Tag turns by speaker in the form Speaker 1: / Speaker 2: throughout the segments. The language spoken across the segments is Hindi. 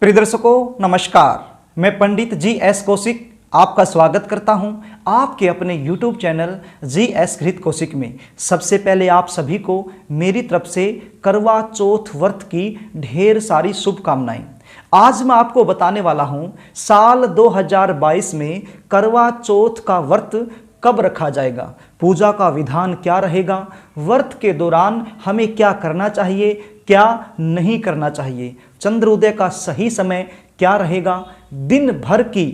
Speaker 1: प्रिय दर्शकों नमस्कार, मैं पंडित जी.एस. कौशिक आपका स्वागत करता हूं आपके अपने YouTube चैनल जी.एस. घृत कौशिक में। सबसे पहले आप सभी को मेरी तरफ से करवा चौथ व्रत की ढेर सारी शुभकामनाएं। आज मैं आपको बताने वाला हूं साल 2022 में करवा चौथ का व्रत कब रखा जाएगा, पूजा का विधान क्या रहेगा, व्रत के दौरान हमें क्या करना चाहिए, क्या नहीं करना चाहिए, चंद्रोदय का सही समय क्या रहेगा, दिन भर की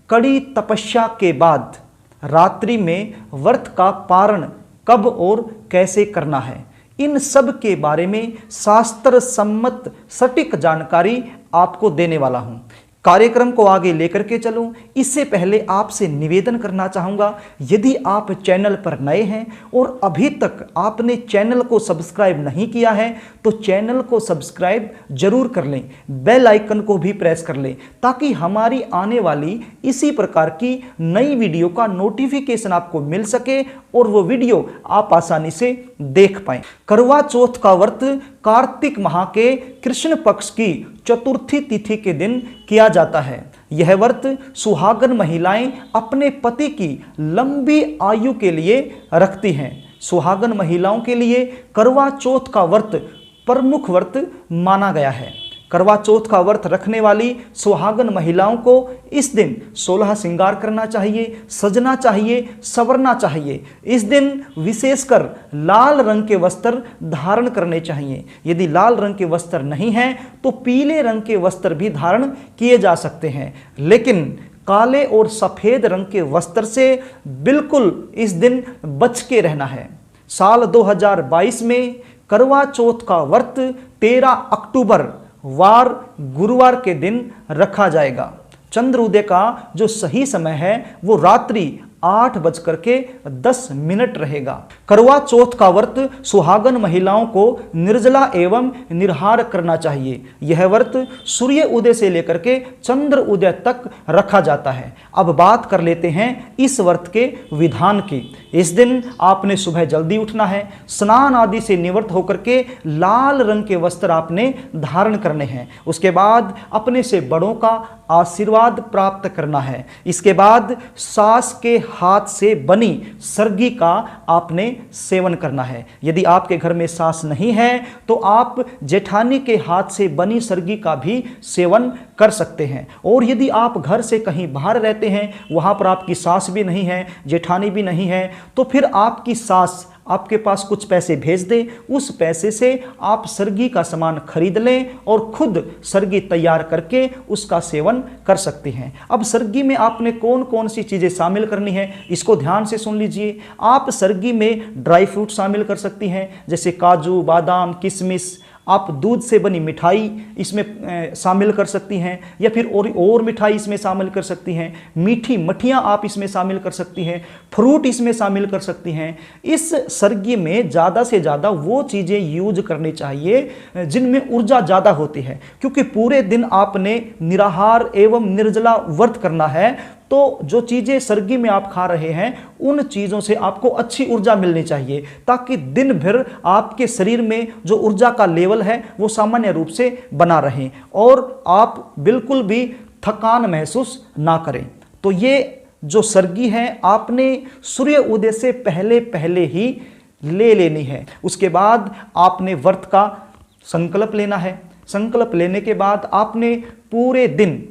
Speaker 1: कड़ी तपस्या के बाद रात्रि में व्रत का पारण कब और कैसे करना है, इन सब के बारे में शास्त्र सम्मत सटीक जानकारी आपको देने वाला हूं। कार्यक्रम को आगे लेकर के चलूं, इससे पहले आपसे निवेदन करना चाहूँगा, यदि आप चैनल पर नए हैं और अभी तक आपने चैनल को सब्सक्राइब नहीं किया है तो चैनल को सब्सक्राइब जरूर कर लें, बेल आइकन को भी प्रेस कर लें ताकि हमारी आने वाली इसी प्रकार की नई वीडियो का नोटिफिकेशन आपको मिल सके और वो वीडियो आप आसानी से देख पाएं। करवा चौथ का व्रत कार्तिक माह के कृष्ण पक्ष की चतुर्थी तिथि के दिन किया जाता है। यह व्रत सुहागन महिलाएं अपने पति की लंबी आयु के लिए रखती हैं। सुहागन महिलाओं के लिए करवा चौथ का व्रत प्रमुख व्रत माना गया है। करवा चौथ का व्रत रखने वाली सुहागन महिलाओं को इस दिन 16 श्रृंगार करना चाहिए, सजना चाहिए, संवरना चाहिए। इस दिन विशेषकर लाल रंग के वस्त्र धारण करने चाहिए। यदि लाल रंग के वस्त्र नहीं हैं तो पीले रंग के वस्त्र भी धारण किए जा सकते हैं, लेकिन काले और सफ़ेद रंग के वस्त्र से बिल्कुल इस दिन बच के रहना है। साल 2022 में करवा चौथ का व्रत 13 अक्टूबर वार गुरुवार के दिन रखा जाएगा। चंद्रोदय का जो सही समय है वो रात्रि 8:10 रहेगा। करवा चौथ का व्रत सुहागन महिलाओं को निर्जला एवं निराहार करना चाहिए। यह व्रत सूर्य उदय से लेकर के चंद्र उदय तक रखा जाता है। अब बात कर लेते हैं इस व्रत के विधान की। इस दिन आपने सुबह जल्दी उठना है, स्नान आदि से निवृत्त होकर के लाल रंग के वस्त्र आपने धारण करने हैं। उसके बाद अपने से बड़ों का आशीर्वाद प्राप्त करना है। इसके बाद सास के हाथ से बनी सरगी का आपने सेवन करना है। यदि आपके घर में सास नहीं है तो आप जेठानी के हाथ से बनी सरगी का भी सेवन कर सकते हैं। और यदि आप घर से कहीं बाहर रहते हैं, वहां पर आपकी सास भी नहीं है, जेठानी भी नहीं है, तो फिर आपकी सास आपके पास कुछ पैसे भेज दे, उस पैसे से आप सरगी का सामान खरीद लें और खुद सरगी तैयार करके उसका सेवन कर सकते हैं। अब सरगी में आपने कौन कौन सी चीज़ें शामिल करनी है इसको ध्यान से सुन लीजिए। आप सरगी में ड्राई फ्रूट शामिल कर सकती हैं, जैसे काजू, बादाम, किशमिश। आप दूध से बनी मिठाई इसमें शामिल कर सकती हैं, या फिर और मिठाई इसमें शामिल कर सकती हैं। मीठी मठियाँ आप इसमें शामिल कर सकती हैं, फ्रूट इसमें शामिल कर सकती हैं। इस सरगी में ज़्यादा से ज़्यादा वो चीज़ें यूज करनी चाहिए जिनमें ऊर्जा ज़्यादा होती है, क्योंकि पूरे दिन आपने निराहार एवं निर्जला व्रत करना है। तो जो चीज़ें सरगी में आप खा रहे हैं उन चीज़ों से आपको अच्छी ऊर्जा मिलनी चाहिए, ताकि दिन भर आपके शरीर में जो ऊर्जा का लेवल है वो सामान्य रूप से बना रहे और आप बिल्कुल भी थकान महसूस ना करें। तो ये जो सरगी है आपने सूर्य उदय से पहले पहले ही ले लेनी है। उसके बाद आपने व्रत का संकल्प लेना है। संकल्प लेने के बाद आपने पूरे दिन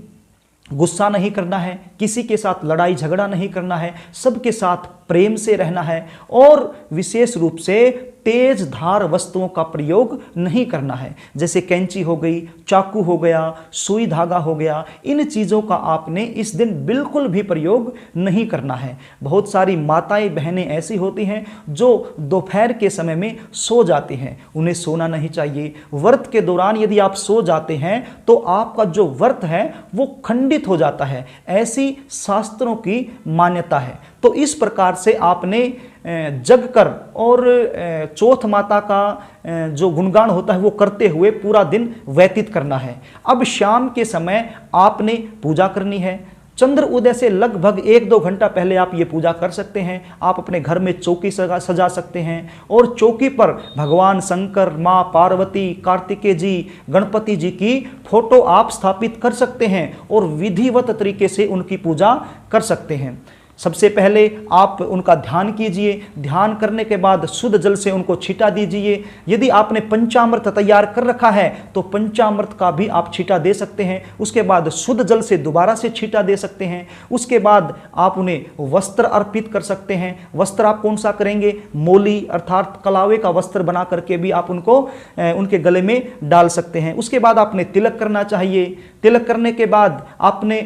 Speaker 1: गुस्सा नहीं करना है, किसी के साथ लड़ाई झगड़ा नहीं करना है, सबके साथ प्रेम से रहना है और विशेष रूप से तेज धार वस्तुओं का प्रयोग नहीं करना है, जैसे कैंची हो गई, चाकू हो गया, सुई धागा हो गया। इन चीज़ों का आपने इस दिन बिल्कुल भी प्रयोग नहीं करना है। बहुत सारी माताएं बहनें ऐसी होती हैं जो दोपहर के समय में सो जाती हैं, उन्हें सोना नहीं चाहिए। व्रत के दौरान यदि आप सो जाते हैं तो आपका जो व्रत है वो खंडित हो जाता है, ऐसी शास्त्रों की मान्यता है। तो इस प्रकार से आपने जग कर और चौथ माता का जो गुणगान होता है वो करते हुए पूरा दिन व्यतीत करना है। अब शाम के समय आपने पूजा करनी है। चंद्र उदय से लगभग 1-2 घंटा पहले आप ये पूजा कर सकते हैं। आप अपने घर में चौकी सजा सकते हैं और चौकी पर भगवान शंकर, माँ पार्वती, कार्तिकेय जी, गणपति जी की फोटो आप स्थापित कर सकते हैं और विधिवत तरीके से उनकी पूजा कर सकते हैं। सबसे पहले आप उनका ध्यान कीजिए। ध्यान करने के बाद शुद्ध जल से उनको छींटा दीजिए। यदि आपने पंचामृत तैयार कर रखा है तो पंचामृत का भी आप छींटा दे सकते हैं। उसके बाद शुद्ध जल से दोबारा से छींटा दे सकते हैं। उसके बाद आप उन्हें वस्त्र अर्पित कर सकते हैं। वस्त्र आप कौन सा करेंगे? मोली अर्थात कलावे का वस्त्र बना करके भी आप उनको उनके गले में डाल सकते हैं। उसके बाद आपने तिलक करना चाहिए। तिलक करने के बाद आपने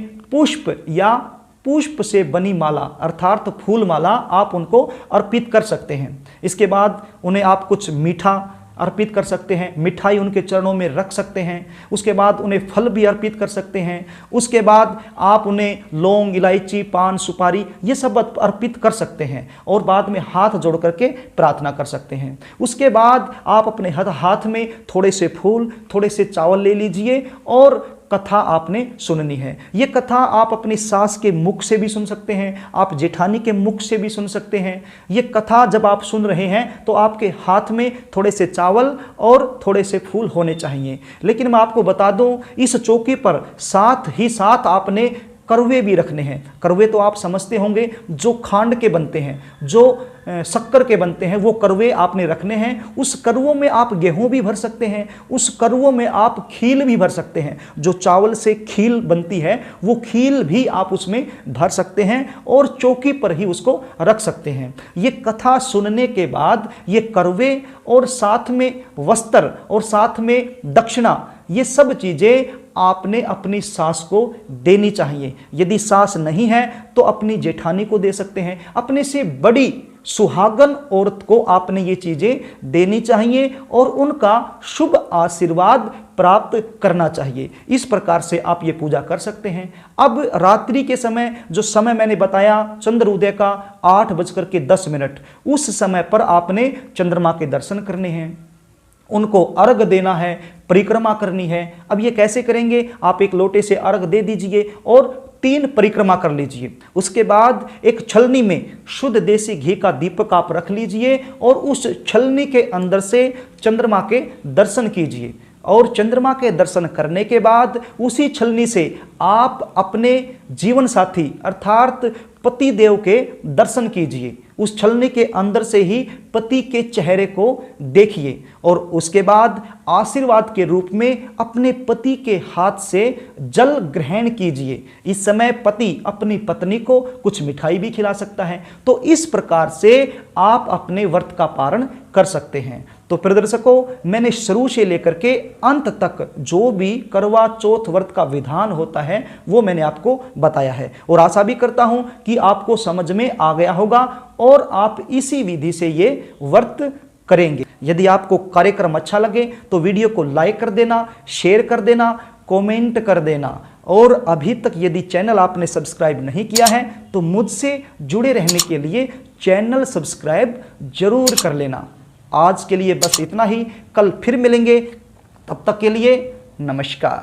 Speaker 1: पुष्प से बनी माला अर्थात फूल माला आप उनको अर्पित कर सकते हैं। इसके बाद उन्हें आप कुछ मीठा अर्पित कर सकते हैं, मिठाई उनके चरणों में रख सकते हैं। उसके बाद उन्हें फल भी अर्पित कर सकते हैं। उसके बाद आप उन्हें लौंग, इलायची, पान, सुपारी ये सब अर्पित कर सकते हैं और बाद में हाथ जोड़ करके प्रार्थना कर सकते हैं। उसके बाद आप अपने हाथ में थोड़े से फूल, थोड़े से चावल ले लीजिए और कथा आपने सुननी है। ये कथा आप अपनी सास के मुख से भी सुन सकते हैं, आप जेठानी के मुख से भी सुन सकते हैं। ये कथा जब आप सुन रहे हैं तो आपके हाथ में थोड़े से चावल और थोड़े से फूल होने चाहिए। लेकिन मैं आपको बता दूं, इस चौकी पर साथ ही साथ आपने करवे भी रखने हैं। करवे तो आप समझते होंगे, जो खांड के बनते हैं, जो शक्कर के बनते हैं, वो करवे आपने रखने हैं। उस करवों में आप गेहूं भी भर सकते हैं, उस करवों में आप खील भी भर सकते हैं। जो चावल से खील बनती है वो खील भी आप उसमें भर सकते हैं और चौकी पर ही उसको रख सकते हैं। ये कथा सुनने के बाद ये करवे और साथ में वस्त्र और साथ में दक्षिणा, ये सब चीजें आपने अपनी सास को देनी चाहिए। यदि सास नहीं है तो अपनी जेठानी को दे सकते हैं। अपने से बड़ी सुहागन औरत को आपने ये चीजें देनी चाहिए और उनका शुभ आशीर्वाद प्राप्त करना चाहिए। इस प्रकार से आप ये पूजा कर सकते हैं। अब रात्रि के समय, जो समय मैंने बताया चंद्र उदय का 8:10, उस समय पर आपने चंद्रमा के दर्शन करने हैं, उनको अर्घ देना है, परिक्रमा करनी है। अब ये कैसे करेंगे? आप एक लोटे से अर्घ दे दीजिए और 3 परिक्रमा कर लीजिए। उसके बाद एक छलनी में शुद्ध देसी घी का दीपक आप रख लीजिए और उस छलनी के अंदर से चंद्रमा के दर्शन कीजिए। और चंद्रमा के दर्शन करने के बाद उसी छलनी से आप अपने जीवन साथी अर्थात पति देव के दर्शन कीजिए। उस छलनी के अंदर से ही पति के चेहरे को देखिए और उसके बाद आशीर्वाद के रूप में अपने पति के हाथ से जल ग्रहण कीजिए। इस समय पति अपनी पत्नी को कुछ मिठाई भी खिला सकता है। तो इस प्रकार से आप अपने व्रत का पारण कर सकते हैं। तो प्रिय दर्शकों, मैंने शुरू से लेकर के अंत तक जो भी करवा चौथ व्रत का विधान होता है वो मैंने आपको बताया है और आशा भी करता हूं कि आपको समझ में आ गया होगा और आप इसी विधि से ये व्रत करेंगे। यदि आपको कार्यक्रम अच्छा लगे तो वीडियो को लाइक कर देना, शेयर कर देना, कमेंट कर देना और अभी तक यदि चैनल आपने सब्सक्राइब नहीं किया है तो मुझसे जुड़े रहने के लिए चैनल सब्सक्राइब जरूर कर लेना। आज के लिए बस इतना ही, कल फिर मिलेंगे, तब तक के लिए नमस्कार।